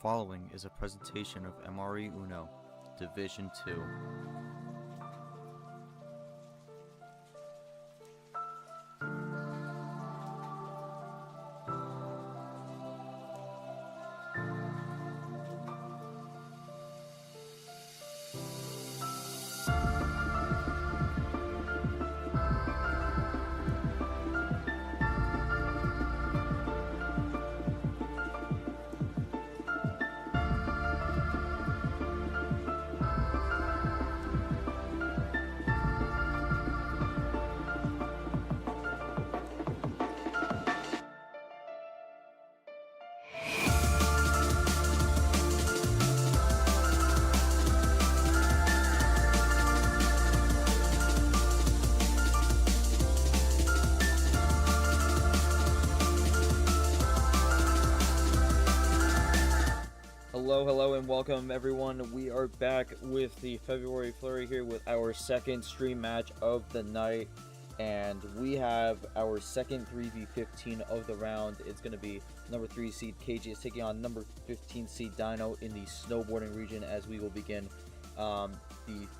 following is a presentation of MRE Uno, Division 2. Hello, and welcome everyone. We are back with the February Flurry here with our second stream match of the night, and we have our second 3v15 of the round. It's going to be number 3 seed Cagiest taking on number 15 seed Dxno in the snowboarding region, as we will begin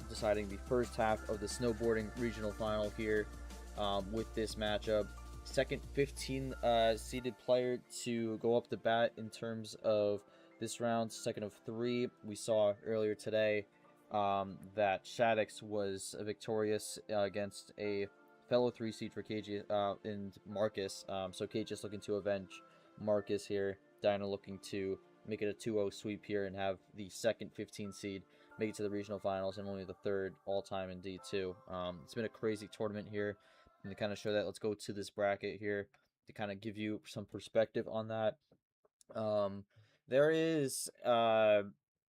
deciding the first half of the snowboarding regional final here with this matchup. Second 15 seeded player to go up the bat in terms of this round, second of 3. We saw earlier today that Shaddix was victorious against a fellow 3 seed for Cagiest in Marcus. So Cagiest looking to avenge Marcus here. Dxno looking to make it a 2-0 sweep here and have the second 15 seed make it to the regional finals and only the third all-time in D2. It's been a crazy tournament here. And to kind of show that, let's go to this bracket here to kind of give you some perspective on that. There is a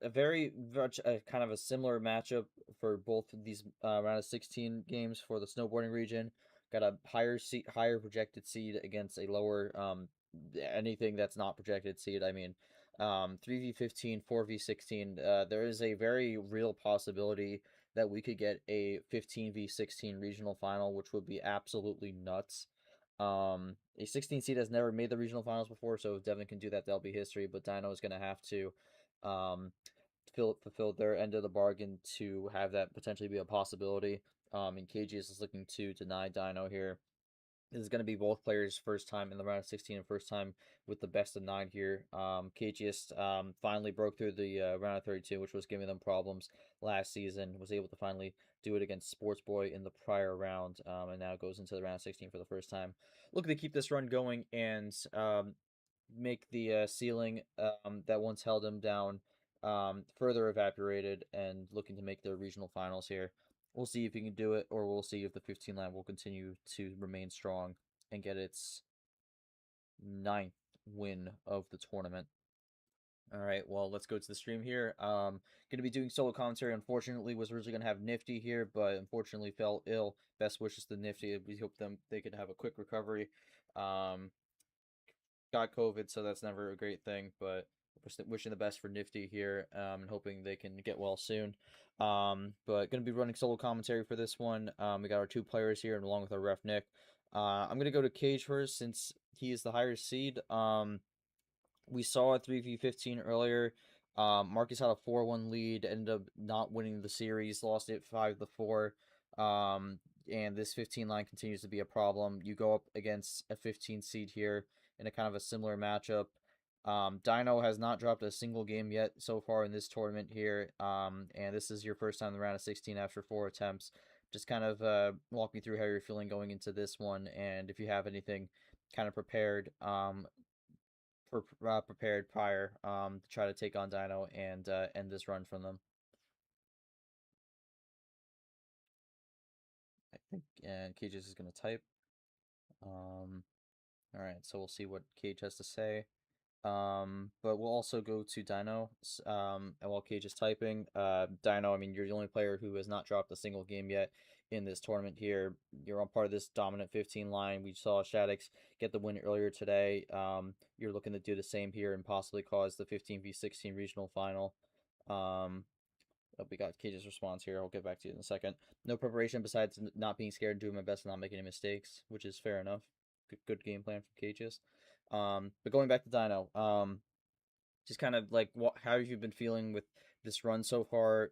very much kind of a similar matchup for both of these round of 16 games for the snowboarding region. Got a higher projected seed against a lower anything that's not projected seed. I mean, 3v15, 4v16. There is a very real possibility that we could get a 15v16 regional final, which would be absolutely nuts. A 16 seed has never made the regional finals before, so if Devin can do that, that'll be history. But Dxno is going to have to fulfill their end of the bargain to have that potentially be a possibility. And Cagiest is looking to deny Dxno here. This is going to be both players' first time in the round of 16 and first time with the best of 9 here. Cagiest finally broke through the round of 32, which was giving them problems last season. Was able to finally do it against Sports Boy in the prior round, and now goes into the round of 16 for the first time. Looking to keep this run going and make the ceiling that once held him down further evaporated, and looking to make the regional finals here. We'll see if he can do it, or we'll see if the 15 line will continue to remain strong and get its 9th win of the tournament. All right, well, let's go to the stream here. Going to be doing solo commentary. Unfortunately, was originally going to have Nifty here, but unfortunately fell ill. Best wishes to Nifty. We hope they could have a quick recovery. Got COVID, so that's never a great thing, but wishing the best for Nifty here, and hoping they can get well soon. But going to be running solo commentary for this one. We got our 2 players here, and along with our ref Nick. I'm going to go to Cage first, since he is the higher seed. We saw a 3v15 earlier. Marcus had a 4-1 lead, ended up not winning the series, lost it 5-4. And this 15 line continues to be a problem. You go up against a 15 seed here in a kind of a similar matchup. Dxno has not dropped a single game yet so far in this tournament here. And this is your first time in the round of 16 after 4 attempts. Just kind of walk me through how you're feeling going into this one, and if you have anything kind of prepared prepared prior to try to take on Dxno and end this run from them. I think Cagiest is going to type. All right, so we'll see what Cage has to say. But we'll also go to Dxno, and while Cage is typing, Dxno, I mean, you're the only player who has not dropped a single game yet in this tournament here. You're on part of this dominant 15 line. We saw Shaddix get the win earlier today. You're looking to do the same here and possibly cause the 15v16 regional final. We got Cage's response here. I'll get back to you in a second. No preparation besides not being scared and doing my best and not making any mistakes, which is fair enough. Good game plan from Cagiest. But going back to Dxno, just kind of like how have you been feeling with this run so far?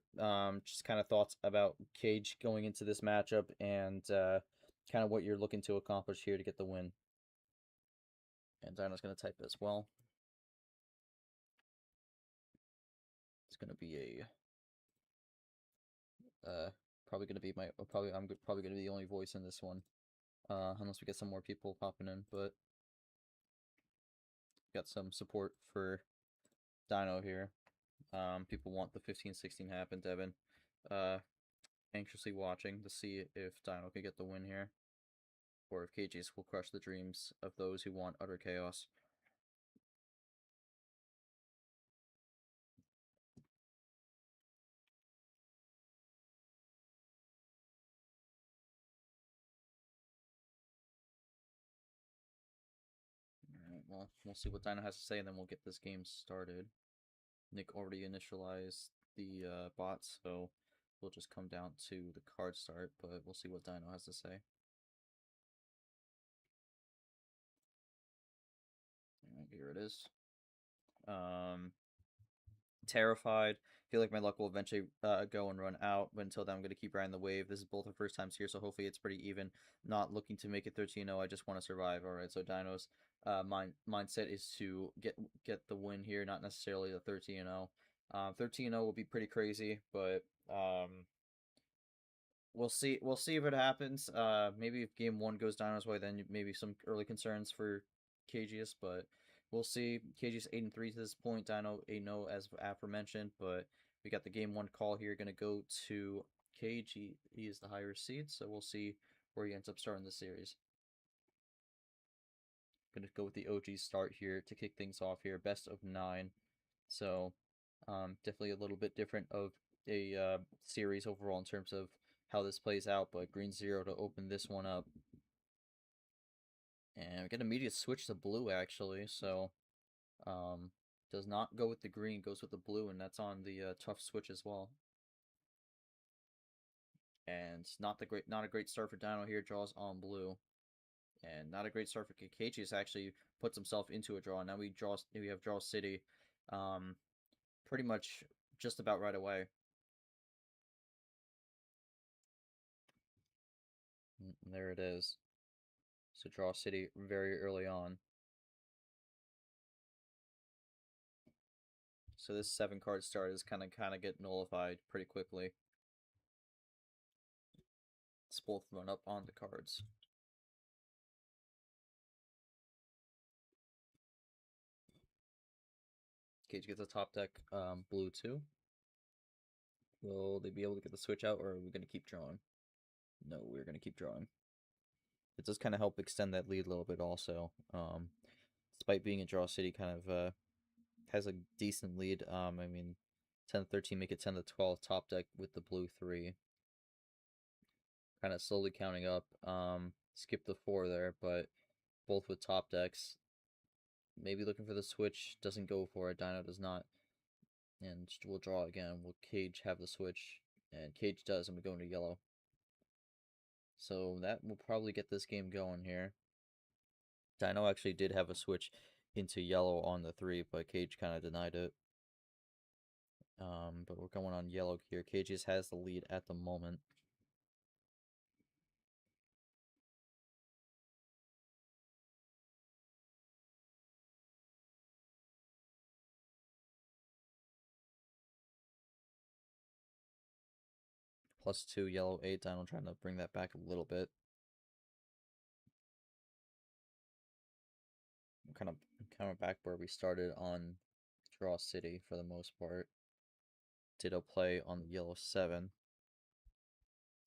Just kind of thoughts about Cage going into this matchup and kind of what you're looking to accomplish here to get the win. And Dino's going to type as well. It's going to be probably going to be I'm probably going to be the only voice in this one, unless we get some more people popping in. But got some support for Dino here. People want the 15-16 happen, Devin. Anxiously watching to see if Dino can get the win here, or if Cagiest will crush the dreams of those who want utter chaos. Alright, well, we'll see what Dino has to say, and then we'll get this game started. Nick already initialized the bot, so we'll just come down to the card start, but we'll see what Dino has to say. Alright, here it is. Terrified. Feel like my luck will eventually go and run out, but until then I'm going to keep riding the wave. This is both our first times here, so hopefully it's pretty even. Not looking to make it 13-0, I just want to survive. Alright, so Dino's mindset is to get the win here, not necessarily the 13-0. 13-0 will be pretty crazy, but we'll see if it happens. Maybe if game 1 goes Dino's way, then maybe some early concerns for Cagiest, but we'll see. Cagiest 8-3 to this point. Dino 8-0 as aforementioned, but we got the game 1 call here. Going to go to Cage. He is the higher seed, so we'll see where he ends up starting the series. Going to go with the OG start here to kick things off here. Best of 9. So definitely a little bit different of a series overall in terms of how this plays out, but green 0 to open this one up. And we get an immediate switch to blue, actually, so does not go with the green, goes with the blue, and that's on the tough switch as well. And not a great start for Dino here, draws on blue. And not a great start for Cagiest, actually puts himself into a draw. Now we have Draw City pretty much just about right away. And there it is. So Draw City very early on. So this 7-card start is kind of get nullified pretty quickly. Let's both run up on the cards. Cage gets a top deck blue 2. Will they be able to get the switch out, or are we going to keep drawing? No, we're going to keep drawing. It does kind of help extend that lead a little bit also. Despite being a draw city, kind of has a decent lead. I mean, 10-13, make it 10-12 top deck with the blue 3. Kind of slowly counting up. Skip the 4 there, but both with top decks. Maybe looking for the switch, doesn't go for it. Dino does not. And we'll draw again. Will Cage have the switch? And Cage does, and we go into yellow. So that will probably get this game going here. Dino actually did have a switch into yellow on the 3, but Cage kind of denied it. But we're going on yellow here. Cagiest has the lead at the moment. +2, yellow 8. Dino trying to bring that back a little bit. I'm kind of back where we started on Draw City for the most part. Ditto play on the yellow 7.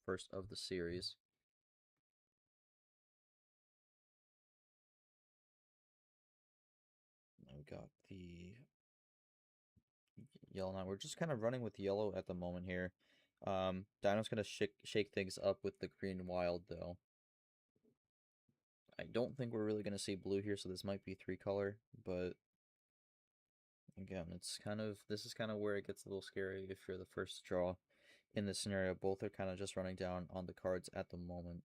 First of the series. We got the yellow 9. We're just kind of running with yellow at the moment here. Dino's going to shake things up with the green wild, though. I don't think we're really going to see blue here, so this might be 3-color, but again, this is kind of where it gets a little scary if you're the first to draw in this scenario. Both are kind of just running down on the cards at the moment.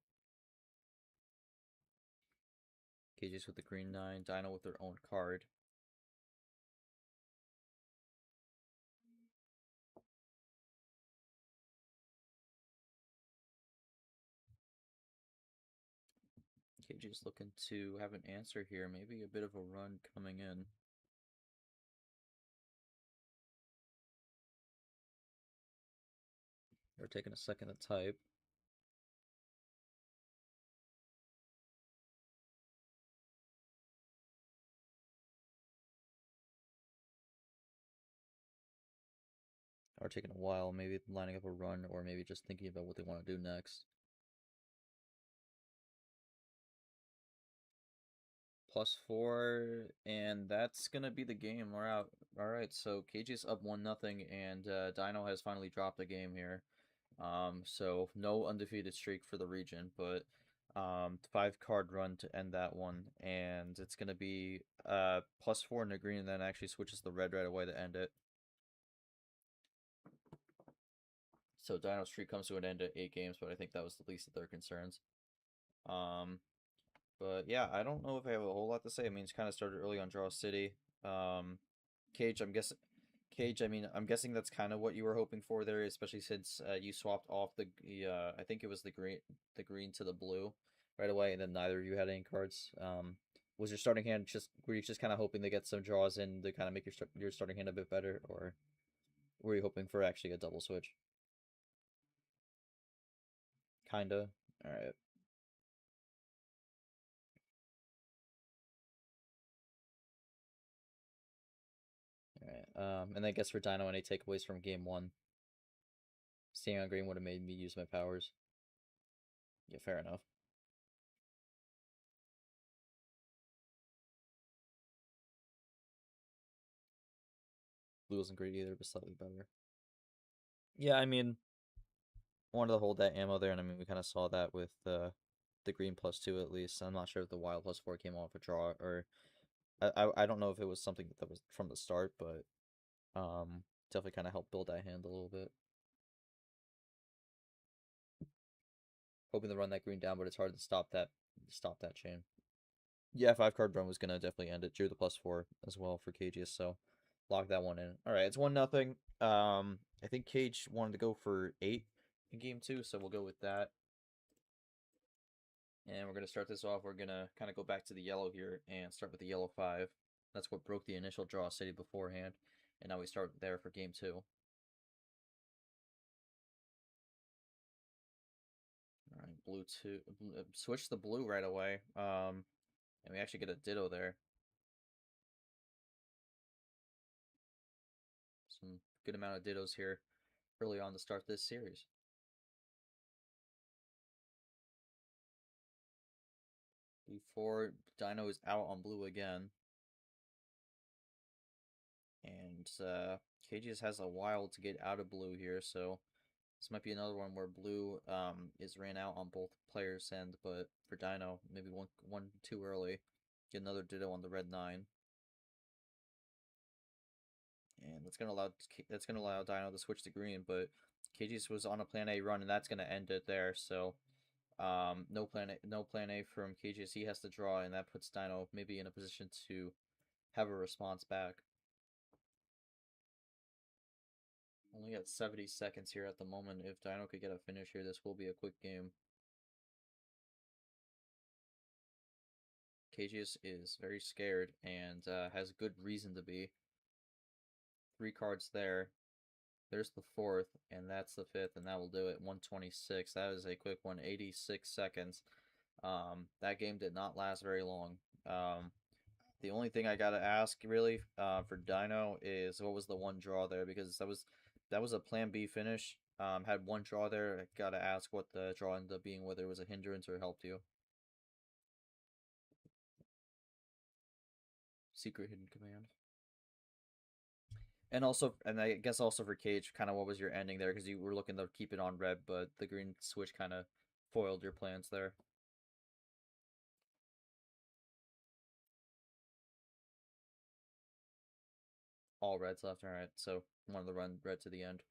Cagiest with the green 9, Dino with their own card. Cagiest looking to have an answer here. Maybe a bit of a run coming in. They're taking a second to type. Are taking a while, maybe lining up a run, or maybe just thinking about what they want to do next. +4, and that's gonna be the game. We're out. All right, so Cagiest up 1-0, and Dino has finally dropped a game here. So no undefeated streak for the region, but 5-card run to end that one, and it's gonna be +4 in the green, and then actually switches the red right away to end it. So Dino's streak comes to an end at 8 games, but I think that was the least of their concerns. But yeah, I don't know if I have a whole lot to say. I mean, it's kind of started early on Draw City. Cage, I'm guessing. Cage, I mean, I'm guessing that's kind of what you were hoping for there, especially since you swapped off the I think it was the green to the blue right away, and then neither of you had any cards. Was your starting hand just were you just kind of hoping to get some draws in to kind of make your starting hand a bit better, or were you hoping for actually a double switch? Kinda. All right. All right. And I guess for Dino, any takeaways from game one? Staying on green would have made me use my powers. Yeah, fair enough. Blue wasn't great either, but slightly better. Yeah, I mean, wanted to hold that ammo there, and I mean, we kind of saw that with the green +2 at least. I'm not sure if the wild +4 came off a draw, or I don't know if it was something that was from the start, but definitely kind of helped build that hand a little bit. Hoping to run that green down, but it's hard to stop that chain. Yeah, 5-card run was gonna definitely end it. Drew the +4 as well for Cagiest, so lock that one in. All right, it's 1-0. I think Cage wanted to go for 8 in game 2, so we'll go with that. And we're gonna start this off. We're gonna kind of go back to the yellow here and start with the yellow 5. That's what broke the initial draw city beforehand, and now we start there for game 2. All right, blue 2. Switch the blue right away. And we actually get a ditto there. Some good amount of dittos here early on to start this series. Before Dino is out on blue again. And Cagiest has a while to get out of blue here, so this might be another one where blue is ran out on both players' end, but for Dino, maybe one too early. Get another ditto on the red 9. And that's gonna allow Dino to switch to green, but Cagiest was on a plan A run, and that's gonna end it there. So no plan A from Cagiest. He has to draw, and that puts Dino maybe in a position to have a response back. Only got 70 seconds here at the moment. If Dino could get a finish here, this will be a quick game. Cagiest is very scared and has good reason to be. 3 cards there. There's the 4th, and that's the 5th, and that will do it. 126. That is a quick one. 86 seconds. That game did not last very long. The only thing I gotta ask really for Dino is what was the one draw there, because that was a plan B finish. Had one draw there. I gotta ask what the draw ended up being, whether it was a hindrance or helped you. Secret hidden command. And also, and I guess also for Cage, kind of what was your ending there? Because you were looking to keep it on red, but the green switch kind of foiled your plans there. All reds left. All right, so wanted to run red to the end.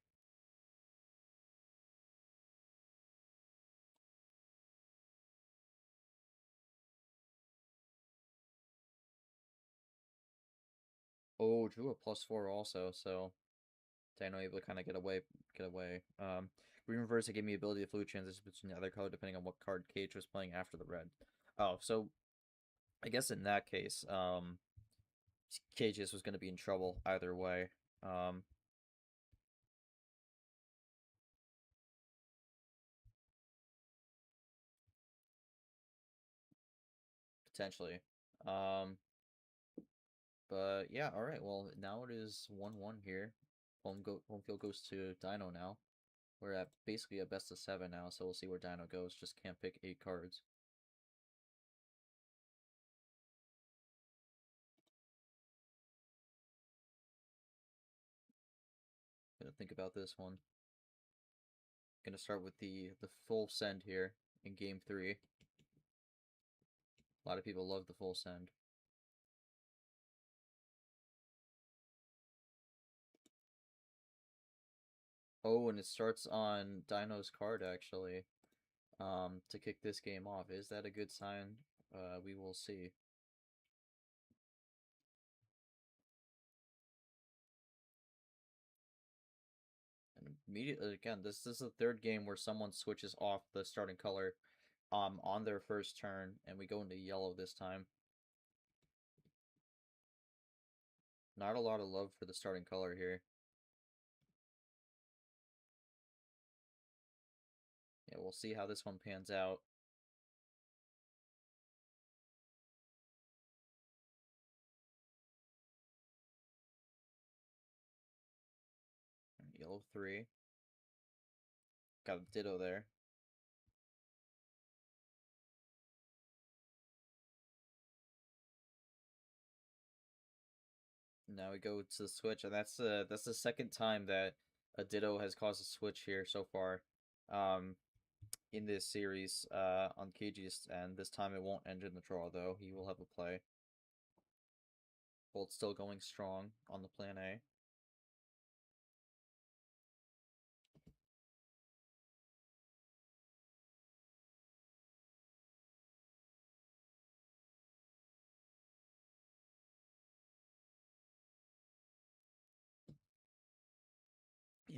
Oh, drew a +4 also, so Dino able to kind of get away. Green reverse, it gave me ability to fluid transition between the other color depending on what card Cage was playing after the red. Oh, so I guess in that case, Cagiest was going to be in trouble either way. Um, Potentially. Um, but yeah, all right. Well, now it is 1-1 here. Home field goes to Dino now. We're at basically a best of 7 now, so we'll see where Dino goes. Just can't pick 8 cards. Gonna think about this one. Gonna start with the full send here in game 3. A lot of people love the full send. Oh, and it starts on Dino's card actually. To kick this game off. Is that a good sign? We will see. And immediately, again, this is the third game where someone switches off the starting color on their first turn, and we go into yellow this time. Not a lot of love for the starting color here. Yeah, we'll see how this one pans out. Yellow 3. Got a ditto there. Now we go to the switch, and that's the second time that a ditto has caused a switch here so far, in this series, on Cagiest, and this time it won't end in the draw though. He will have a play. Bolt still going strong on the plan A.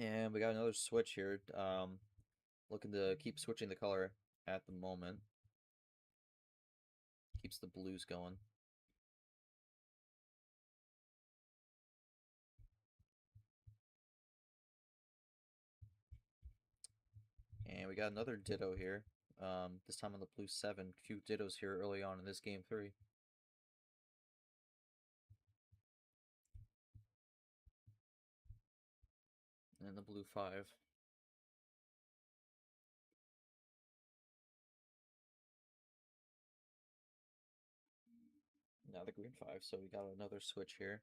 And we got another switch here. Looking to keep switching the color at the moment. Keeps the blues going. And we got another ditto here. This time on the blue 7. Few dittos here early on in this game 3. And the blue 5. Now the green 5, so we got another switch here.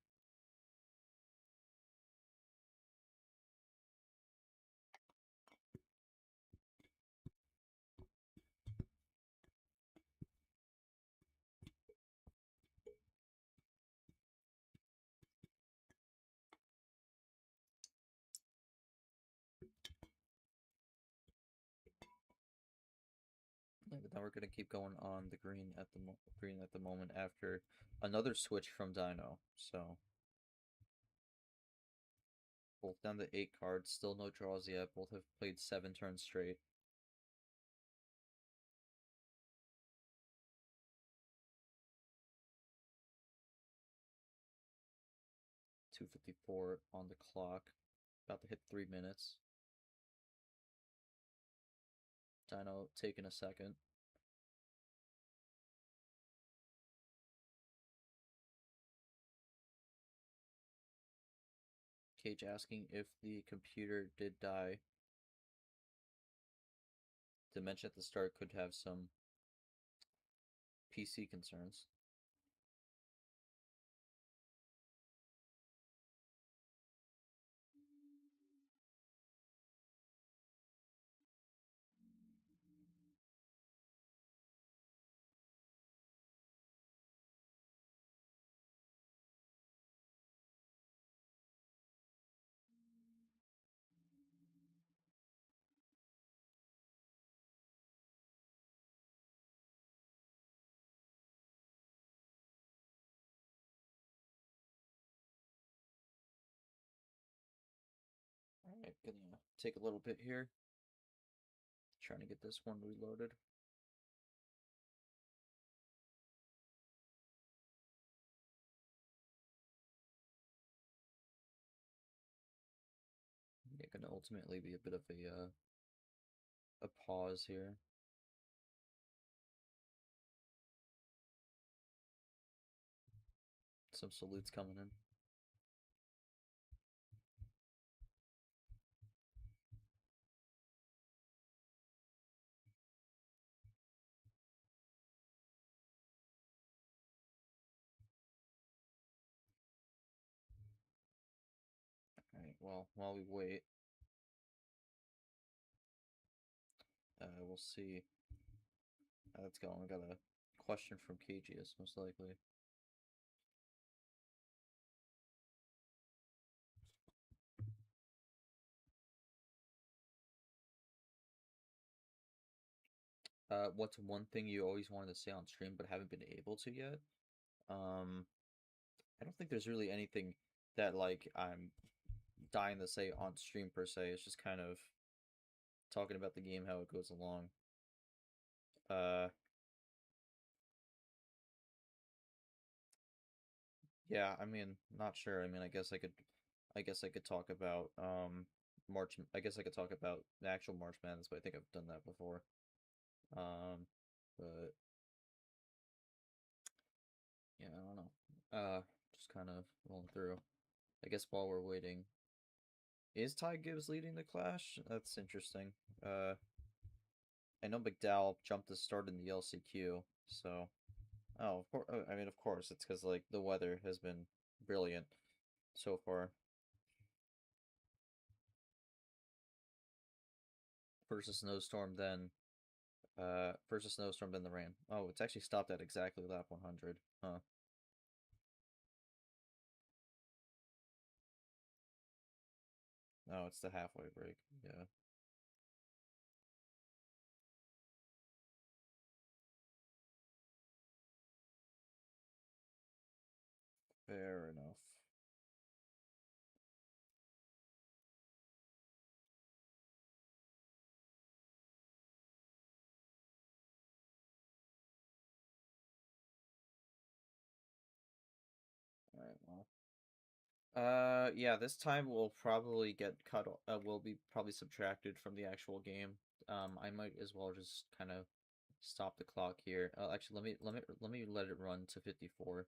But now we're gonna keep going on the green at the moment after another switch from Dino. So both down to 8 cards, still no draws yet. Both have played 7 turns straight. .254 on the clock. About to hit 3 minutes. Dino taking a second. Cage asking if the computer did die. To mention at the start could have some PC concerns. Alright, gonna take a little bit here. Trying to get this one reloaded. Gonna ultimately be a bit of a pause here. Some salutes coming in. Alright, well, while we wait, we'll see how that's going. We got a question from Cagiest, most likely. What's one thing you always wanted to say on stream but haven't been able to yet? I don't think there's really anything that, like, I'm dying to say on stream per se. It's just kind of talking about the game, how it goes along. Yeah, I mean, not sure. I mean, I guess I could talk about March. I guess I could talk about the actual March Madness, but I think I've done that before. But yeah, I don't know. Just kind of rolling through. I guess while we're waiting, is Ty Gibbs leading the Clash? That's interesting. I know McDowell jumped to start in the LCQ, so oh, of course. I mean, of course, it's because like the weather has been brilliant so far. First a snowstorm, then first a snowstorm, then the rain. Oh, it's actually stopped at exactly lap 100. Huh. Oh, it's the halfway break. Yeah. Fair enough. Alright, well. Yeah, this time we'll probably get cut. Will be probably subtracted from the actual game. I might as well just kind of stop the clock here. Actually, let me let it run to 54,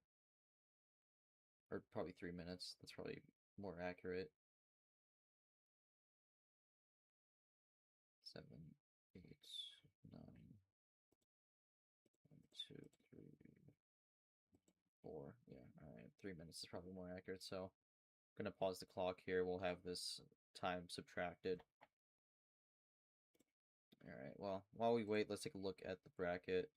or probably 3 minutes. That's probably more accurate. 7, 8, 9, 1, 2, 3, 4. Yeah, all right. 3 minutes is probably more accurate. So I'm gonna pause the clock here. We'll have this time subtracted. All right. Well, while we wait, let's take a look at the bracket.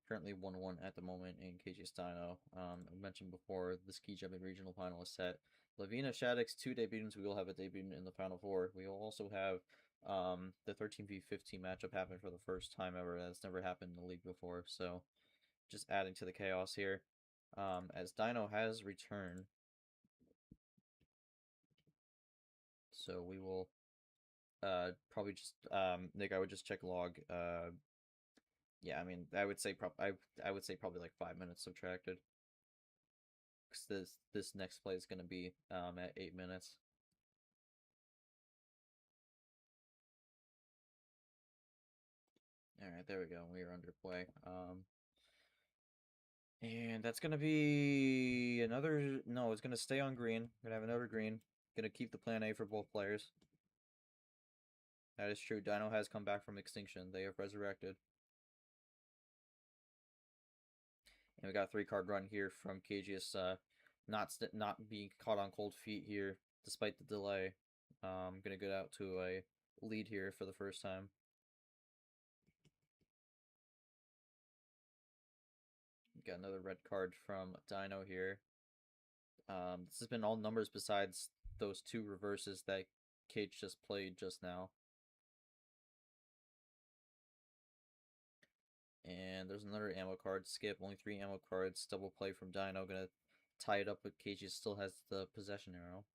Currently 1-1 at the moment in Cagiest Dino. I mentioned before the ski jumping regional final is set. Lavina Shattuck's 2 debuts. We will have a debut in the final 4. We will also have the 13v15 matchup happen for the first time ever. That's never happened in the league before. So just adding to the chaos here. As Dino has returned. So we will probably just Nick, I would just check log. Yeah, I mean, I would say I would say probably like 5 minutes subtracted. Because this next play is going to be at 8 minutes. All right, there we go. We are under play. And that's going to be another. No, it's going to stay on green. Going to have another green. Going to keep the plan A for both players. That is true. Dino has come back from extinction. They have resurrected. And we got a 3-card run here from Cagiest, not being caught on cold feet here despite the delay. Gonna get out to a lead here for the first time. Got another red card from Dino here. This has been all numbers besides those 2 reverses that Cage just played just now. And there's another ammo card. Skip, only 3 ammo cards. Double play from Dino. Gonna tie it up, but Cage still has the possession arrow.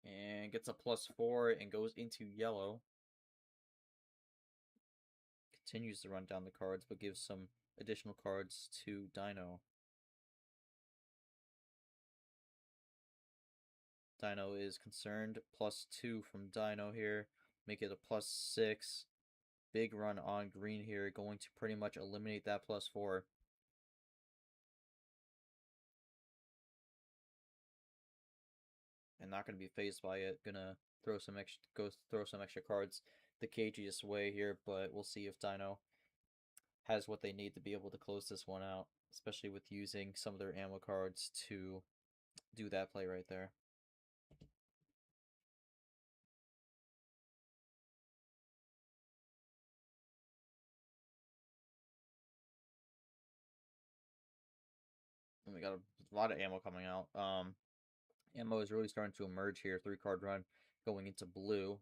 And gets a +4 and goes into yellow. Continues to run down the cards, but gives some additional cards to Dino. Dino is concerned. +2 from Dino here. Make it a +6. Big run on green here. Going to pretty much eliminate that +4. And not going to be phased by it. Gonna throw some extra cards the Cagiest way here, but we'll see if Dino has what they need to be able to close this one out, especially with using some of their ammo cards to do that play right there. And we got a lot of ammo coming out. Ammo is really starting to emerge here. 3-card run going into blue.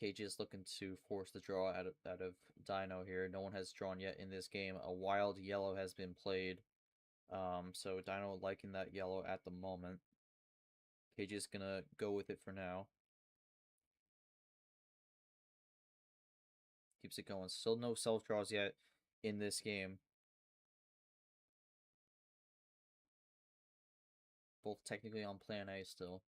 Cagiest looking to force the draw out of Dino here. No one has drawn yet in this game. A wild yellow has been played. So Dino liking that yellow at the moment. Cagiest gonna go with it for now. Keeps it going. Still no self draws yet in this game. Both technically on plan A still.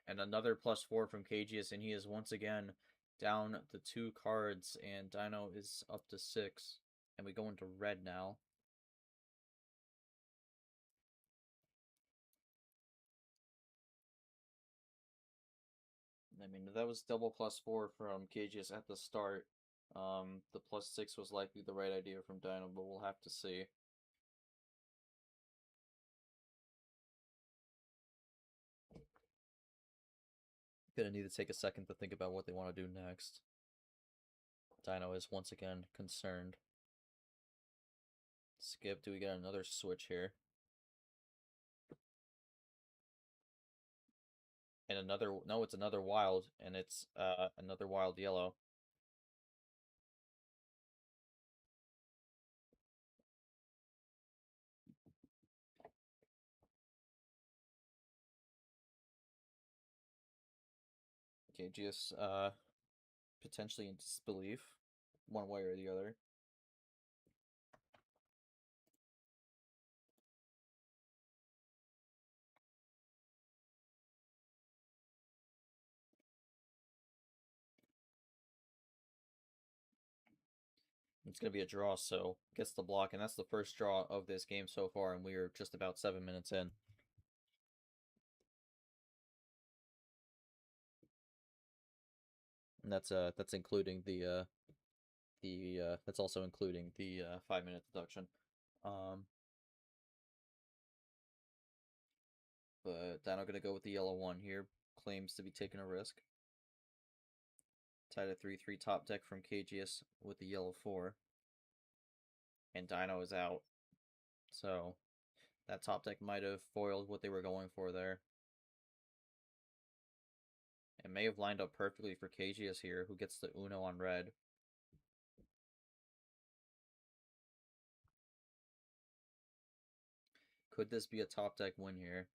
And another +4 from Cagiest, and he is once again down the 2 cards, and Dino is up to 6. And we go into red now. I mean, that was double +4 from Cagiest at the start. The +6 was likely the right idea from Dino, but we'll have to see. Gonna need to take a second to think about what they want to do next. Dino is once again concerned. Skip, do we get another switch here? And another, no, it's another wild, and it's another wild yellow. Cagiest potentially in disbelief, one way or the other. It's going to be a draw, so gets the block, and that's the first draw of this game so far, and we are just about 7 minutes in. And that's including the that's also including the 5-minute deduction. But Dino gonna go with the yellow one here. Claims to be taking a risk. Tied at 3-3 top deck from Cagiest with the yellow 4. And Dino is out. So that top deck might have foiled what they were going for there. It may have lined up perfectly for Cagiest here, who gets the Uno on red. Could this be a top deck win here?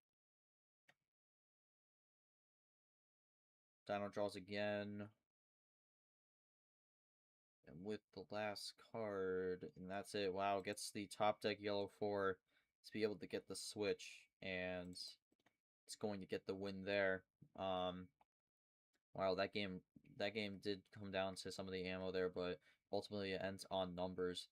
Dino draws again. And with the last card, and that's it. Wow, gets the top deck yellow 4 to be able to get the switch, and it's going to get the win there. Wow, that game did come down to some of the ammo there, but ultimately it ends on numbers.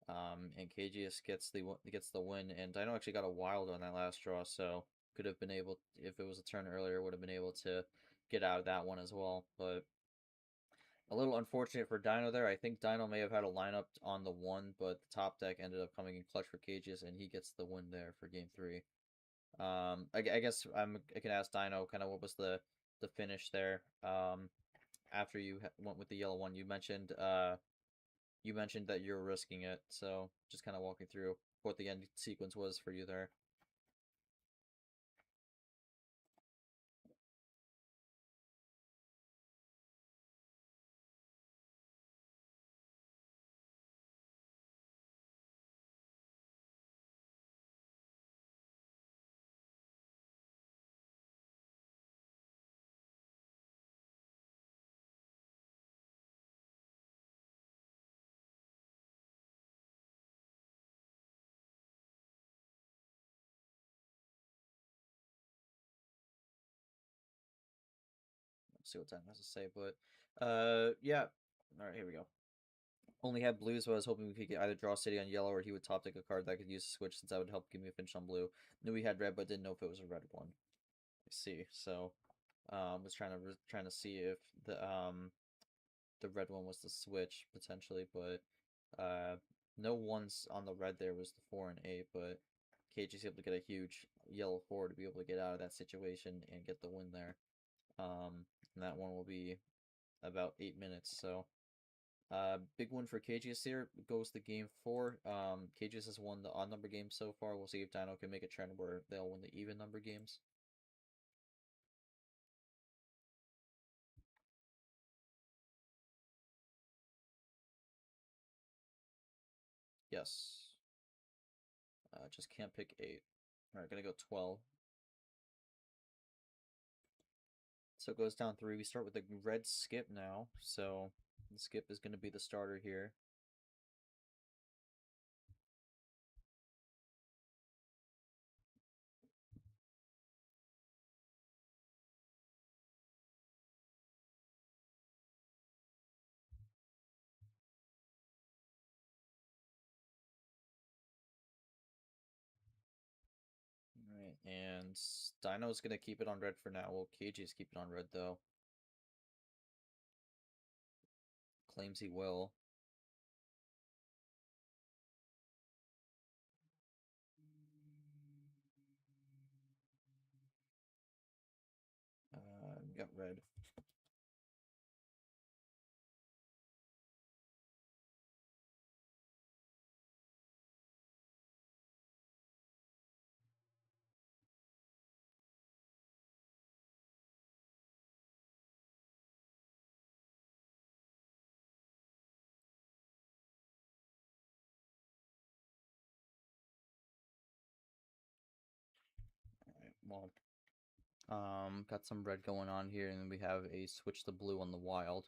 And Cagiest gets the win, and Dino actually got a wild on that last draw, so could have been able, if it was a turn earlier, would have been able to get out of that one as well. But a little unfortunate for Dino there. I think Dino may have had a lineup on the 1, but the top deck ended up coming in clutch for Cagiest, and he gets the win there for game 3. I guess I can ask Dino kind of what was the finish there. After you went with the yellow one, you mentioned that you're risking it. So just kind of walking through what the end sequence was for you there. see what Dino has to say, but yeah. All right, here we go. Only had blue, so I was hoping we could get either draw city on yellow or he would top deck a card that I could use to switch since that would help give me a finish on blue. Knew he had red, but didn't know if it was a red one. I see. So, was trying to see if the red one was the switch potentially, but no ones on the red there was the 4 and 8, but Cagiest able to get a huge yellow 4 to be able to get out of that situation and get the win there. And that one will be about 8 minutes, so big win for Cagiest here. Goes to game 4. Cagiest has won the odd number games so far. We'll see if Dino can make a trend where they'll win the even number games. Yes. Just can't pick 8. Alright, gonna go 12. So it goes down 3. We start with a red skip now. So the skip is gonna be the starter here. Alright, and Dino's gonna keep it on red for now. Well, Cagiest keep it on red though. Claims he will. Got red. Alright, well, got some red going on here, and then we have a switch to blue on the wild.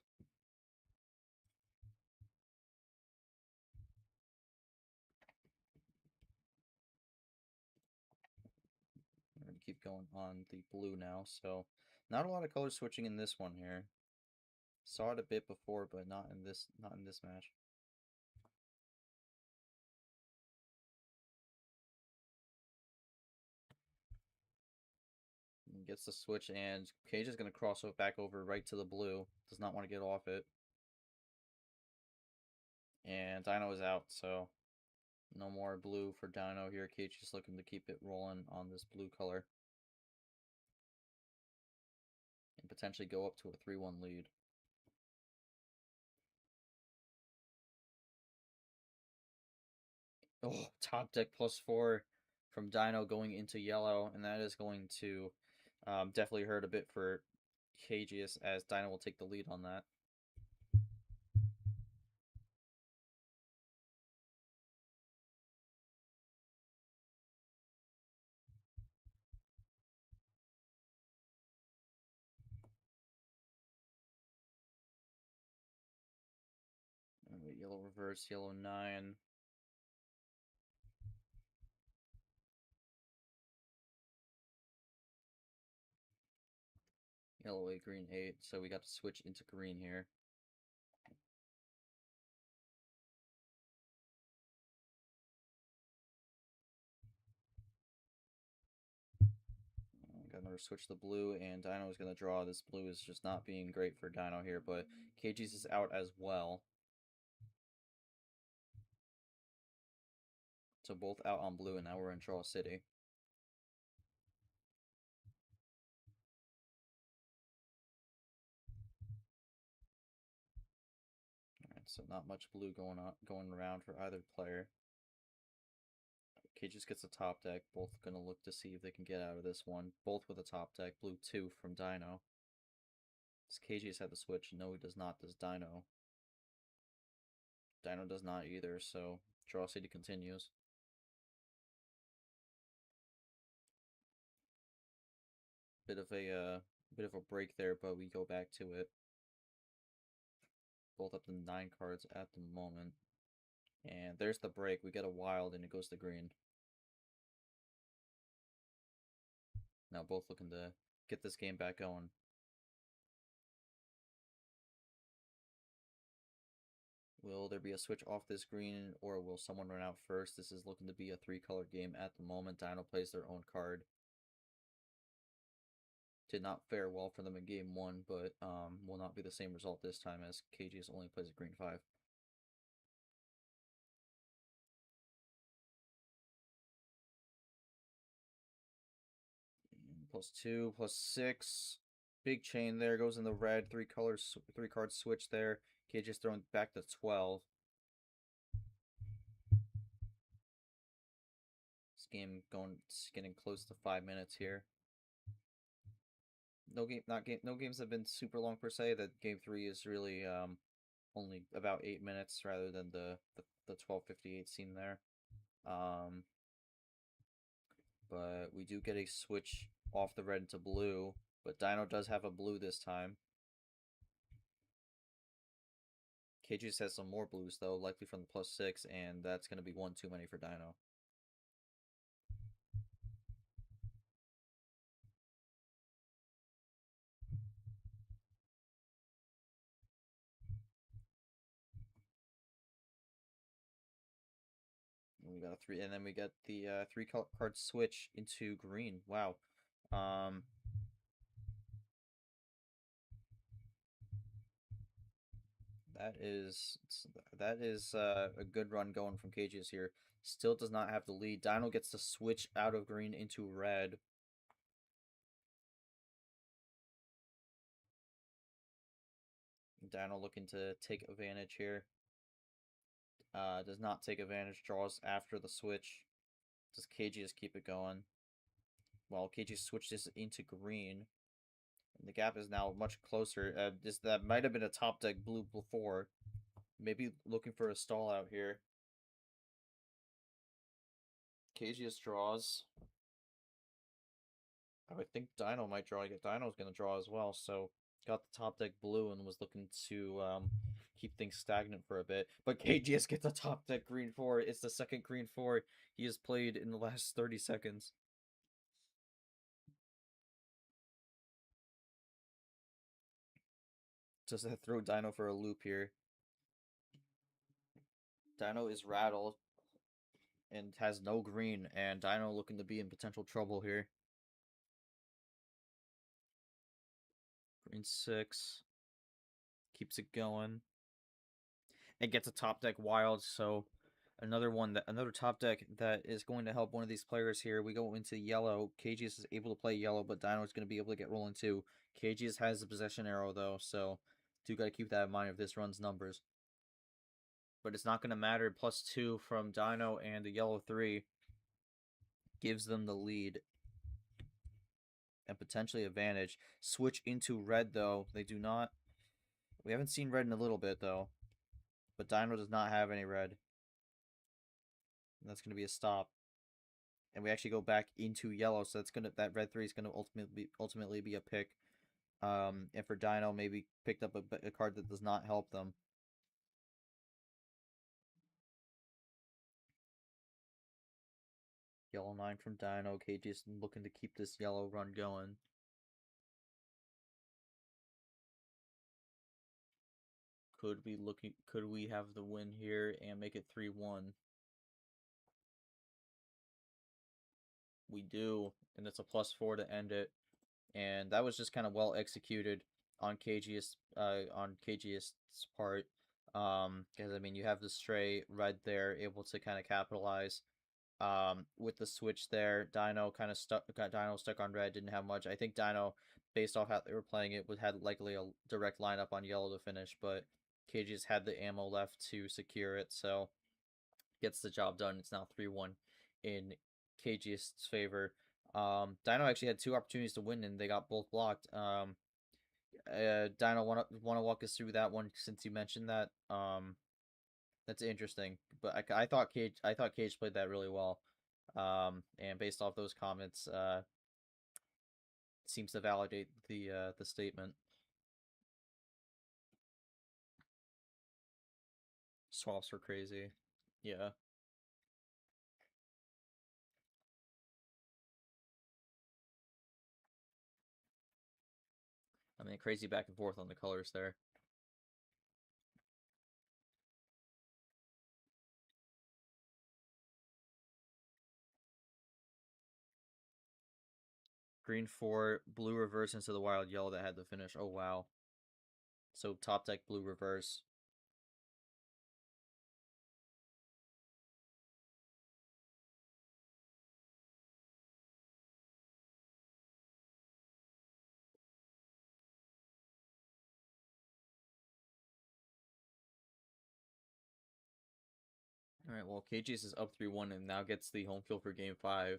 We're gonna keep going on the blue now, so not a lot of color switching in this one here. Saw it a bit before, but not in this match. Gets the switch, and Cage is gonna cross it back over right to the blue. Does not want to get off it. And Dino is out, so no more blue for Dino here. Cage just looking to keep it rolling on this blue color. And potentially go up to a 3-1 lead. Oh, top deck +4 from Dino going into yellow, and that is going to definitely hurt a bit for Cagiest, as Dino will take the lead on that. Yellow reverse, yellow 9. Yellow 8, green 8, so we got to switch into green here. Got another switch to blue, and Dino is going to draw. This blue is just not being great for Dino here, but Cagiest is out as well. So both out on blue, and now we're in Draw City. Alright, so not much blue going around for either player. Cagiest gets a top deck. Both gonna look to see if they can get out of this one. Both with a top deck. Blue 2 from Dino. Does Cagiest have the switch? No, he does not. Does Dino? Dino does not either, so Draw City continues. Bit of a break there, but we go back to it. Both up to 9 cards at the moment. And there's the break. We get a wild, and it goes to green. Now both looking to get this game back going. Will there be a switch off this green, or will someone run out first? This is looking to be a 3-color game at the moment. Dino plays their own card. Did not fare well for them in game 1, but will not be the same result this time as Cagiest only plays a green 5. +2, +6. Big chain there, goes in the red. 3 card switch there. Cagiest throwing back to 12. This game getting close to 5 minutes here. No games have been super long per se. That game 3 is really only about 8 minutes rather than the 12:58 scene there. But we do get a switch off the red into blue, but Dino does have a blue this time. Cagiest has some more blues though, likely from the +6, and that's going to be one too many for Dino. We got a 3, and then we get the 3-card switch into green. Wow. That is a good run going from Cagiest here. Still does not have the lead. Dino gets to switch out of green into red. Dino looking to take advantage here. Does not take advantage. Draws after the switch. Does Cagiest keep it going? Well, Cagiest switches into green. And the gap is now much closer. That might have been a top deck blue before. Maybe looking for a stall out here. Cagiest draws. I would think Dino might draw. Dino's going to draw as well, so got the top deck blue and was looking to keep things stagnant for a bit. But Cagiest gets a top deck green 4. It's the second green 4 he has played in the last 30 seconds. Just to throw Dino for a loop here. Dino is rattled and has no green, and Dino looking to be in potential trouble here. Green 6. Keeps it going. And gets a top deck wild, so another top deck that is going to help one of these players here. We go into yellow. Cagiest is able to play yellow, but Dino is going to be able to get rolling too. Cagiest has the possession arrow though, so do got to keep that in mind if this runs numbers. But it's not going to matter. +2 from Dino and the yellow 3 gives them the lead and potentially advantage. Switch into red though. They do not. We haven't seen red in a little bit though, but Dino does not have any red. And that's going to be a stop. And we actually go back into yellow, so that red 3 is gonna ultimately be a pick. And for Dino, maybe picked up a card that does not help them. Yellow 9 from Dino. Cagiest looking to keep this yellow run going. Could we have the win here and make it 3-1? We do, and it's a +4 to end it. And that was just kind of well executed on Cagiest's part. Because I mean, you have the stray red there, able to kind of capitalize. With the switch there, Dino stuck on red, didn't have much. I think Dino, based off how they were playing it, had likely a direct lineup on yellow to finish, but Cagiest had the ammo left to secure it, so gets the job done. It's now 3-1 in Cagiest's favor. Dino actually had 2 opportunities to win, and they got both blocked. Dino, want to walk us through that one since you mentioned that? That's interesting, but I thought Cage played that really well, and based off those comments, seems to validate the statement. Swaps are crazy, yeah. I mean, crazy back and forth on the colors there. Green 4, blue reverse into the wild yellow that had the finish. Oh, wow. So top deck blue reverse. Alright, well, Cagiest is up 3-1 and now gets the home field for game 5.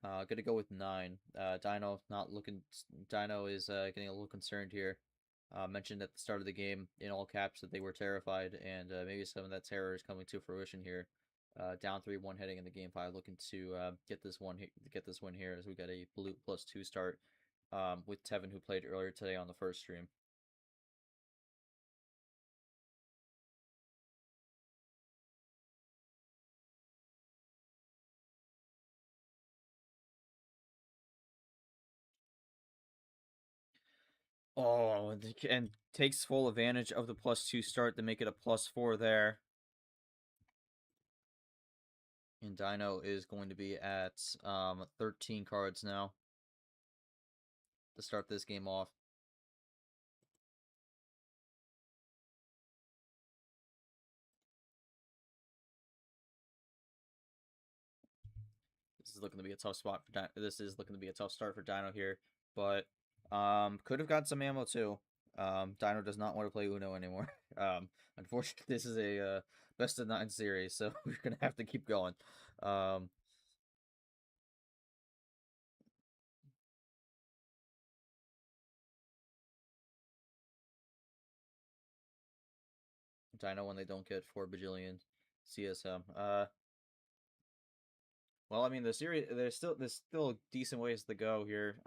Gonna go with 9. Dino not looking. Dino is getting a little concerned here. Mentioned at the start of the game in all caps that they were terrified, and maybe some of that terror is coming to fruition here. Down 3-1 heading into game 5, looking to get this win here as we got a blue +2 start with Tevin, who played earlier today on the first stream. Oh, and takes full advantage of the +2 start to make it a +4 there. And Dino is going to be at 13 cards now to start this game off. This is looking to be a tough spot for Dino. This is looking to be a tough start for Dino here, but could have got some ammo too. Dino does not want to play Uno anymore. Unfortunately, this is a best of 9 series, so we're gonna have to keep going. Dino when they don't get 4 bajillion CSM. Well, I mean, the series there's still decent ways to go here.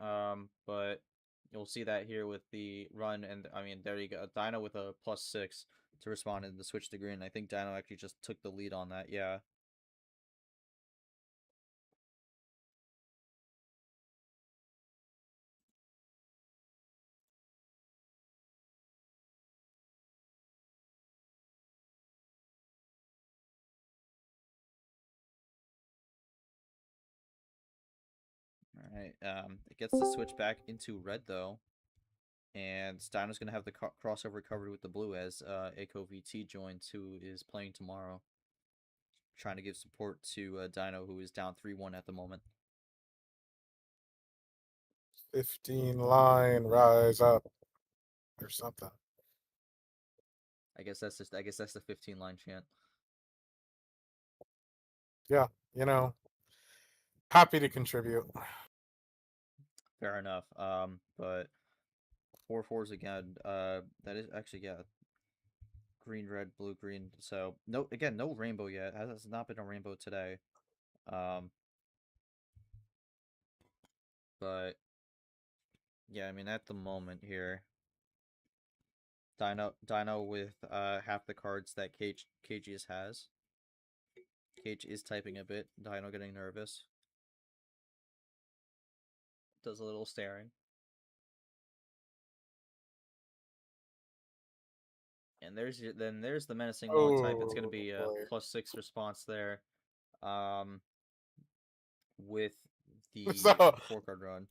But you'll see that here with the run, and I mean, there you go, Dino with a +6 to respond in the switch to green. I think Dino actually just took the lead on that. Yeah. All right. It gets the switch back into red though, and Dino's gonna have the crossover covered with the blue as Echo VT joins, who is playing tomorrow, trying to give support to Dino, who is down 3-1 at the moment. 15 line, rise up, or something. I guess that's the 15 line chant. Yeah, happy to contribute. Fair enough. But 4/4s again. That is actually, yeah, green, red, blue, green. So no rainbow yet. Has not been a rainbow today. But yeah, I mean, at the moment here, Dino with half the cards that Cagiest has. Cage is typing a bit. Dino getting nervous. Does a little staring. And there's the menacing long type. It's gonna be a boy. +6 response there. With the So- 4-card run.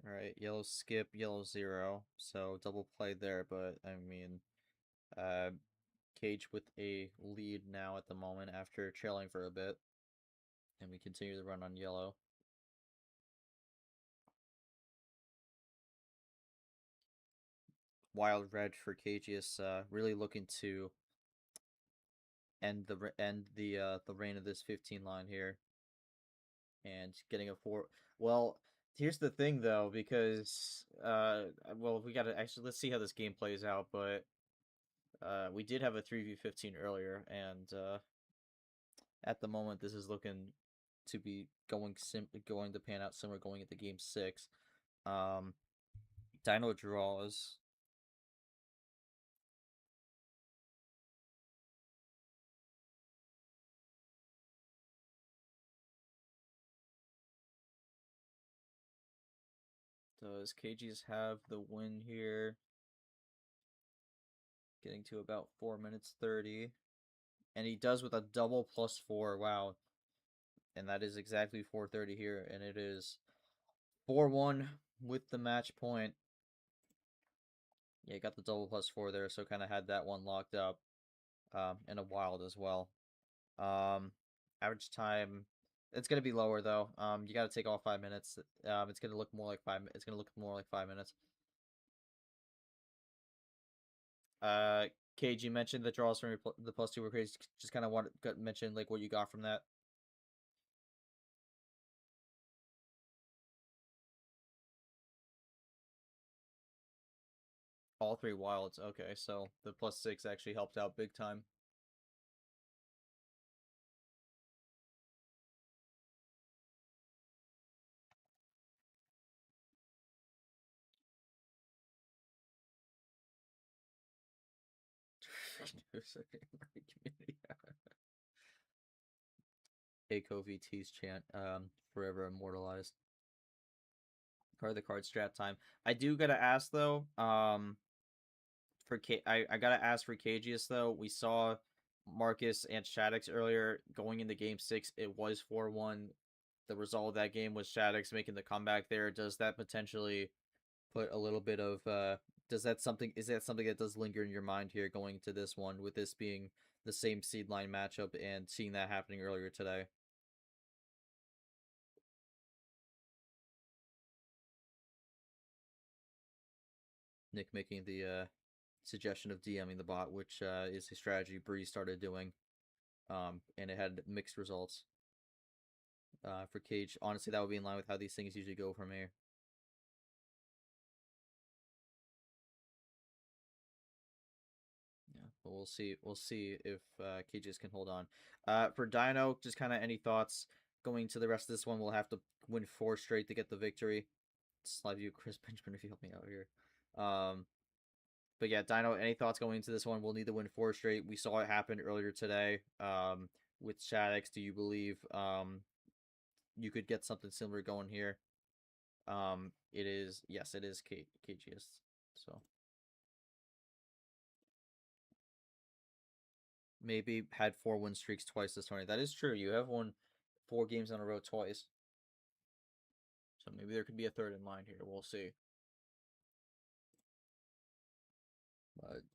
Alright, yellow skip, yellow 0. So double play there, but I mean, Cage with a lead now at the moment after trailing for a bit. And we continue the run on yellow. Wild red for Cagiest, really looking to end the reign of this 15 line here, and getting a 4. Well, here's the thing though, because well, we gotta actually, let's see how this game plays out. But we did have a 3v15 earlier, and at the moment this is looking to be going to pan out similar going into game 6. Dino draws. Does Cagiest have the win here? Getting to about 4 minutes 30. And he does with a double +4. Wow. And that is exactly 4:30 here. And it is 4-1 with the match point. Yeah, got the double +4 there, so kind of had that one locked up. And a wild as well. Average time, it's gonna be lower though. You got to take all 5 minutes. It's gonna look more like 5. It's gonna look more like 5 minutes. Cage, you mentioned the draws from the +2 were crazy. Just kind of want to mention like what you got from that. All 3 wilds. Okay, so the +6 actually helped out big time. Aiko VT's chant, forever immortalized. Card the card strat time. I do gotta ask though, I gotta ask for Cagiest though. We saw Marcus and Shaddix earlier going into game 6. It was 4-1. The result of that game was Shaddix making the comeback there. Does that potentially put a little bit of is that something that does linger in your mind here going to this one, with this being the same seed line matchup and seeing that happening earlier today? Nick making the suggestion of DMing the bot, which is a strategy Bree started doing, and it had mixed results. For Cage, honestly, that would be in line with how these things usually go from here. Yeah, but we'll see. We'll see if Cagiest can hold on. For Dino, just kind of any thoughts going to the rest of this one? We'll have to win 4 straight to get the victory. Slide you, Chris Benjamin, if you help me out here. But yeah, Dino, any thoughts going into this one? We'll need to win 4 straight. We saw it happen earlier today with Shaddix. Do you believe you could get something similar going here? It is, yes, it is Cagiest. So maybe had 4 win streaks twice this tournament. That is true. You have won 4 games in a row twice. So maybe there could be a third in line here. We'll see.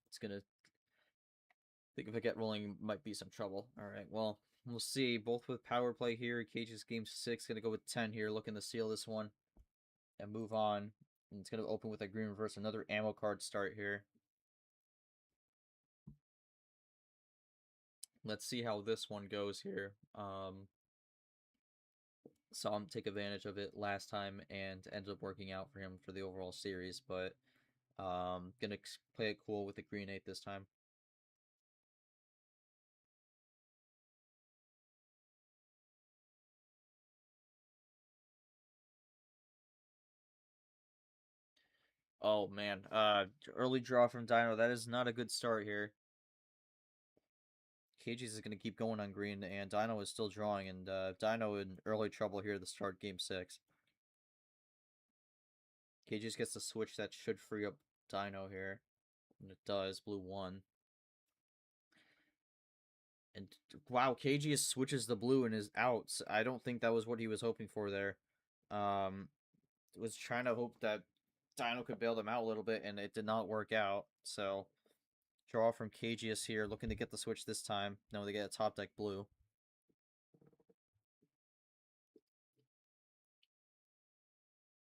It's gonna, I think if I get rolling, might be some trouble. All right, well, we'll see. Both with power play here. Cagiest game 6 gonna go with 10 here, looking to seal this one and move on. And it's gonna open with a green reverse, another ammo card start here. Let's see how this one goes here. Saw him take advantage of it last time and ended up working out for him for the overall series, but gonna play it cool with the green 8 this time. Oh man, early draw from Dino. That is not a good start here. Cagiest is going to keep going on green, and Dino is still drawing, and Dino in early trouble here to start game 6. Cagiest gets the switch that should free up Dino here, and it does. Blue 1. And wow, Cagiest switches the blue and is out. I don't think that was what he was hoping for there. Was trying to hope that Dino could bail them out a little bit, and it did not work out. So draw from Cagiest here, looking to get the switch this time. No, they get a top deck blue.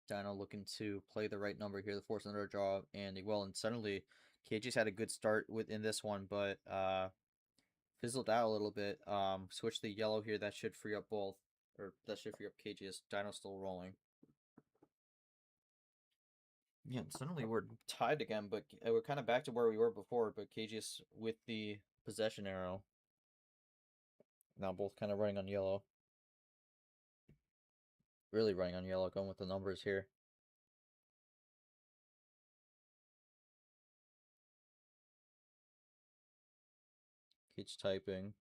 Dino looking to play the right number here, the force another draw, and he will. And suddenly, Cagiest had a good start within this one, but fizzled out a little bit. Switch the yellow here. That should free up both, or that should free up Cagiest. Dino's still rolling. Yeah, suddenly we're tied again, but we're kind of back to where we were before. But Cagiest with the possession arrow. Now both kind of running on yellow. Really running on yellow, going with the numbers here. Cage typing.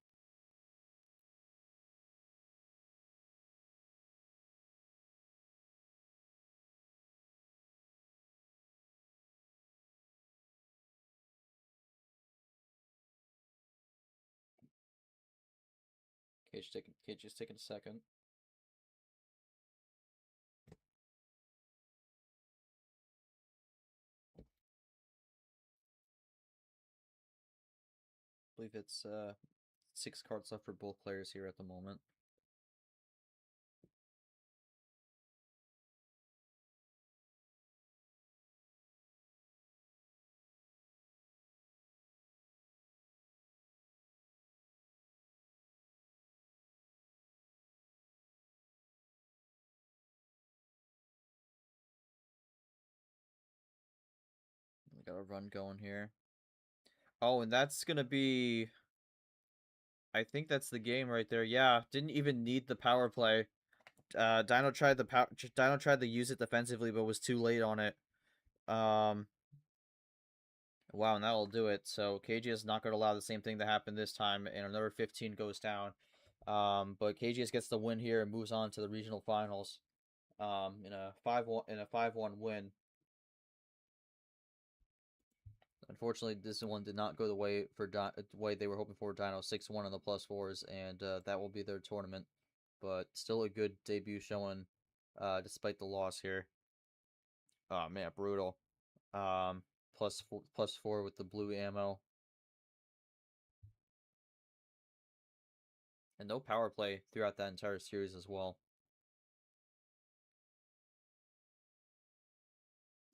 Cagiest taking a second. I believe it's 6 cards left for both players here at the moment. We got a run going here. Oh, and that's gonna be. I think that's the game right there. Yeah, didn't even need the power play. Dino tried to use it defensively, but was too late on it. Wow, and that'll do it. So KG is not going to allow the same thing to happen this time, and another 15 goes down. But KGS gets the win here and moves on to the regional finals. In a 5-1 win. Unfortunately, this one did not go the way they were hoping for. Dino 6-1 on the +4s, and that will be their tournament. But still a good debut showing, despite the loss here. Oh man, brutal. +4 with the blue ammo. And no power play throughout that entire series as well.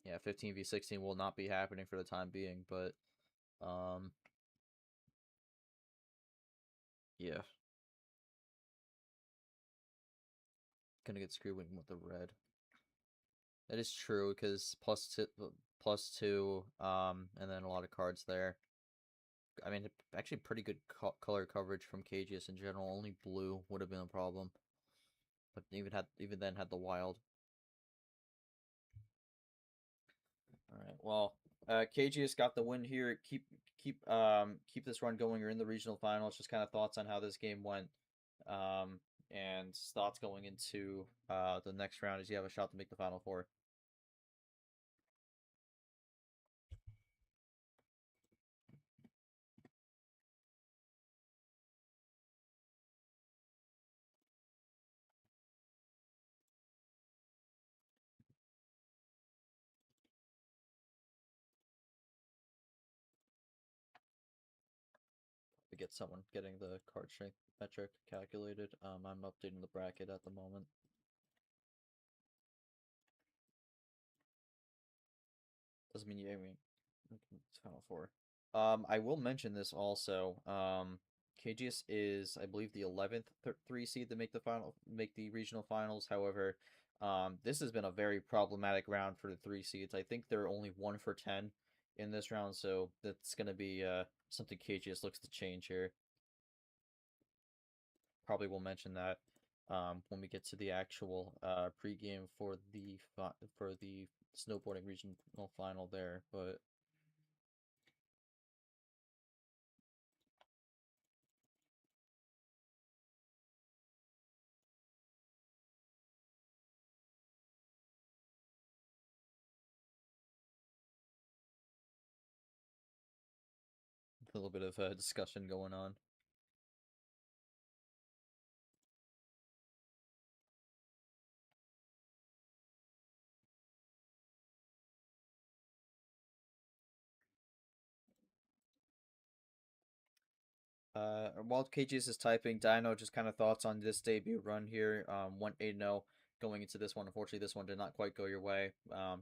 Yeah, 15v16 will not be happening for the time being, but yeah. Gonna get screwed with the red. That is true, because +2, and then a lot of cards there. I mean, actually pretty good color coverage from Cagiest in general. Only blue would have been a problem. But even then had the wild. Alright, well, Cagiest got the win here. Keep this run going. You're in the regional finals. Just kind of thoughts on how this game went. And thoughts going into the next round as you have a shot to make the Final Four. To get someone getting the card strength metric calculated. I'm updating the bracket at the moment. Doesn't mean you mean Final Four. I will mention this also. Cagiest is, I believe, the 11th 3 seed to make the regional finals. However, this has been a very problematic round for the 3 seeds. I think they're only 1 for 10 in this round, so that's gonna be something Cagiest looks to change here. Probably will mention that when we get to the actual pregame for the snowboarding regional final there, but. A little bit of discussion going on. While Cagiest is typing, Dino just kind of thoughts on this debut run here. 1-8-0 going into this one. Unfortunately, this one did not quite go your way.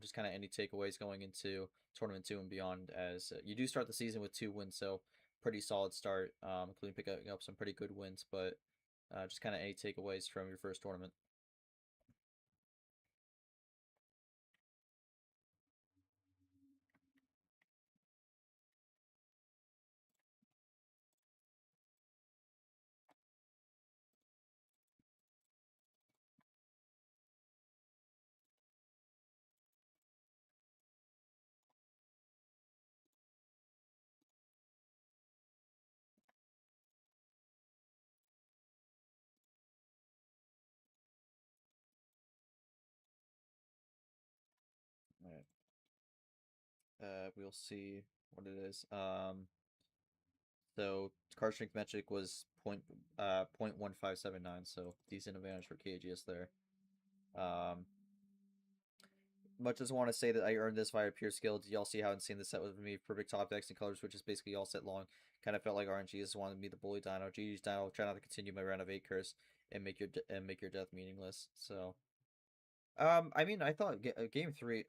Just kind of any takeaways going into tournament 2 and beyond, as you do start the season with 2 wins, so pretty solid start, including picking up some pretty good wins. But just kind of any takeaways from your first tournament. All right. We'll see what it is. So card strength metric was 0.1579, so decent advantage for Cagiest there. Much as I want to say that I earned this via pure skill, y'all see how insane this set was with me? Perfect top decks and colors, which is basically all set long. Kind of felt like RNG just wanted me to bully Dino. GG's Dino, try not to continue my round of 8 curse and make your death meaningless. So, I mean, I thought game 3,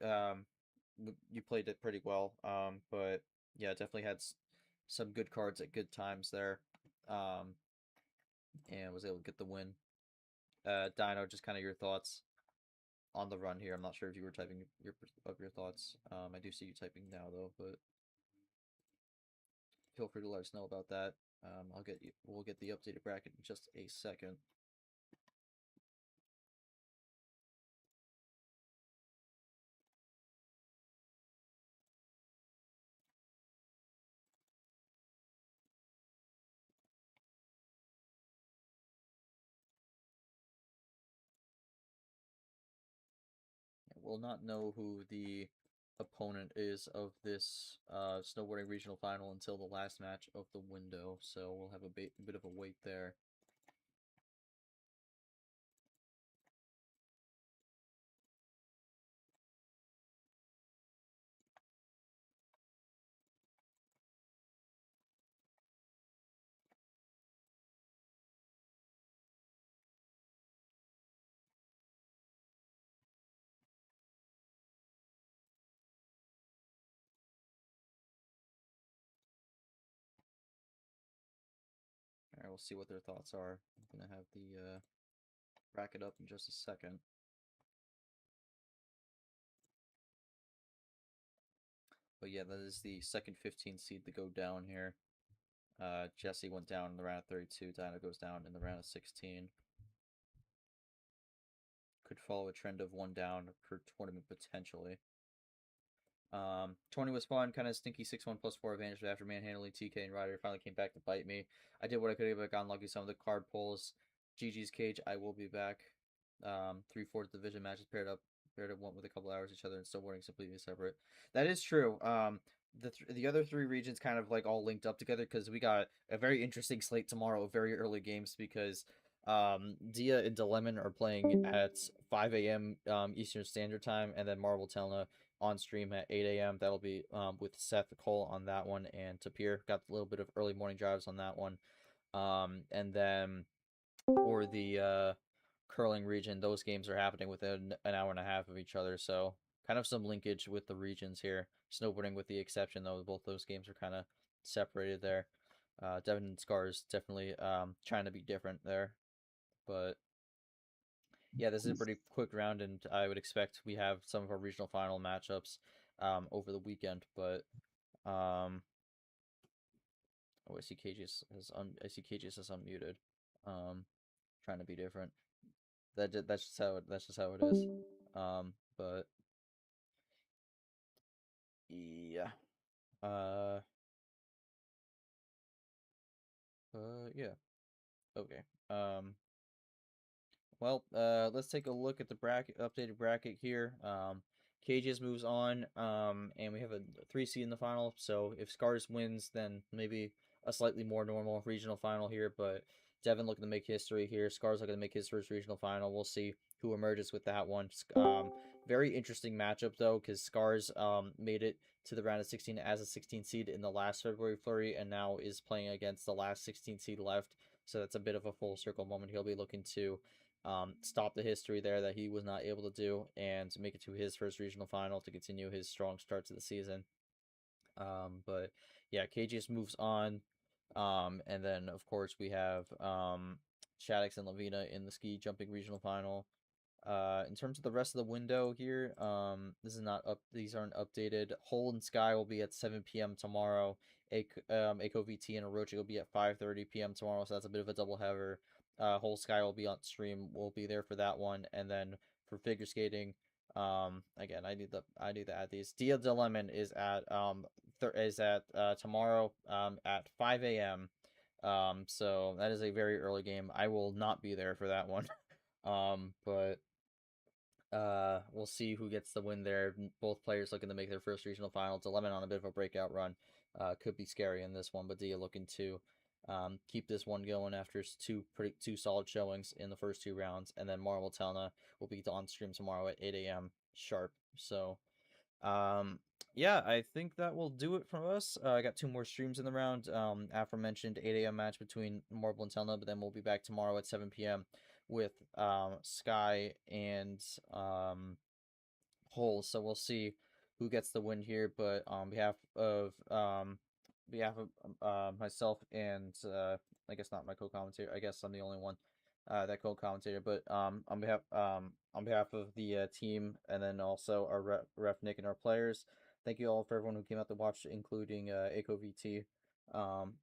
you played it pretty well. But yeah, definitely had some good cards at good times there. And was able to get the win. Dino, just kind of your thoughts on the run here. I'm not sure if you were typing your thoughts. I do see you typing now though, but feel free to let us know about that. We'll get the updated bracket in just a second. We'll not know who the opponent is of this snowboarding regional final until the last match of the window, so we'll have a bit of a wait there. Alright, we'll see what their thoughts are. I'm gonna have the bracket up in just a second. But yeah, that is the second 15 seed to go down here. Jesse went down in the round of 32. Dino goes down in the round of 16. Could follow a trend of one down per tournament potentially. 20 was fun, kind of stinky 6-1 plus 4 advantage after manhandling TK and Ryder finally came back to bite me. I did what I could have, but gotten lucky. Some of the card pulls. GG's Cage, I will be back. 3/4 division matches paired up one with a couple hours each other and still wearing completely separate. That is true. The other 3 regions kind of like all linked up together because we got a very interesting slate tomorrow, very early games because Dia and Dilemon are playing at 5 a.m. Eastern Standard Time, and then Marvel Telna on stream at 8 a.m. That'll be with Seth Cole on that one, and Tapir got a little bit of early morning drives on that one. And then for the curling region, those games are happening within an hour and a half of each other, so kind of some linkage with the regions here. Snowboarding with the exception, though, both those games are kind of separated there. Devin and Scars definitely trying to be different there, but yeah, this is a pretty quick round, and I would expect we have some of our regional final matchups over the weekend. But oh, I see Cagiest is unmuted. Trying to be different. That's just how it is. But yeah. Yeah. Okay. Well, let's take a look at the updated bracket here. Cagiest moves on, and we have a 3 seed in the final. So if Scars wins, then maybe a slightly more normal regional final here. But Devin looking to make history here. Scars looking to make his first regional final. We'll see who emerges with that one. Very interesting matchup though, because Scars made it to the round of 16 as a 16 seed in the last February flurry, and now is playing against the last 16 seed left. So that's a bit of a full circle moment. He'll be looking to stop the history there that he was not able to do and make it to his first regional final to continue his strong start to the season. But yeah, Cagiest moves on. And then, of course, we have Shaddix and Lavina in the ski jumping regional final. In terms of the rest of the window here, this is not up. These aren't updated. Hole and Sky will be at 7 p.m. tomorrow. Eco VT and Orochi will be at 5:30 p.m. tomorrow. So that's a bit of a double header. Whole Sky will be on stream. We'll be there for that one. And then for figure skating, again, I need to add these. Dia Dilemon is at tomorrow at 5 a.m. So that is a very early game. I will not be there for that one. But we'll see who gets the win there. Both players looking to make their first regional final. Dilemon on a bit of a breakout run. could be scary in this one. But Dia looking to keep this one going after two solid showings in the first 2 rounds, and then Marvel Telna will be on stream tomorrow at 8 a.m. sharp. So yeah, I think that will do it from us. I got 2 more streams in the round. Aforementioned 8 a.m. match between Marvel and Telna, but then we'll be back tomorrow at 7 p.m. with Sky and Hole. So we'll see who gets the win here. But on behalf of myself and I guess not my co-commentator. I guess I'm the only one that co-commentator. But on behalf of the team, and then also our ref Nick and our players, thank you all for everyone who came out to watch, including Aiko VT,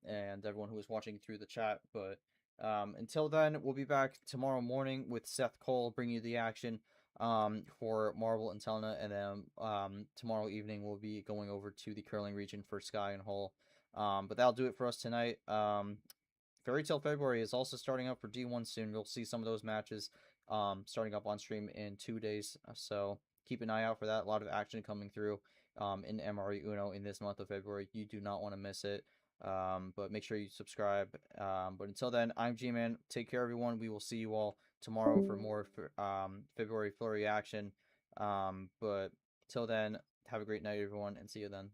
and everyone who was watching through the chat. But until then, we'll be back tomorrow morning with Seth Cole bringing you the action for Marvel and Telna, and then tomorrow evening we'll be going over to the curling region for Sky and Hull. But that'll do it for us tonight. Fairy Tale February is also starting up for D1 soon. You'll see some of those matches starting up on stream in 2 days. So keep an eye out for that. A lot of action coming through in MRE Uno in this month of February. You do not want to miss it. But make sure you subscribe. But until then, I'm G-Man. Take care, everyone. We will see you all tomorrow for more February Flurry action. But till then, have a great night, everyone, and see you then.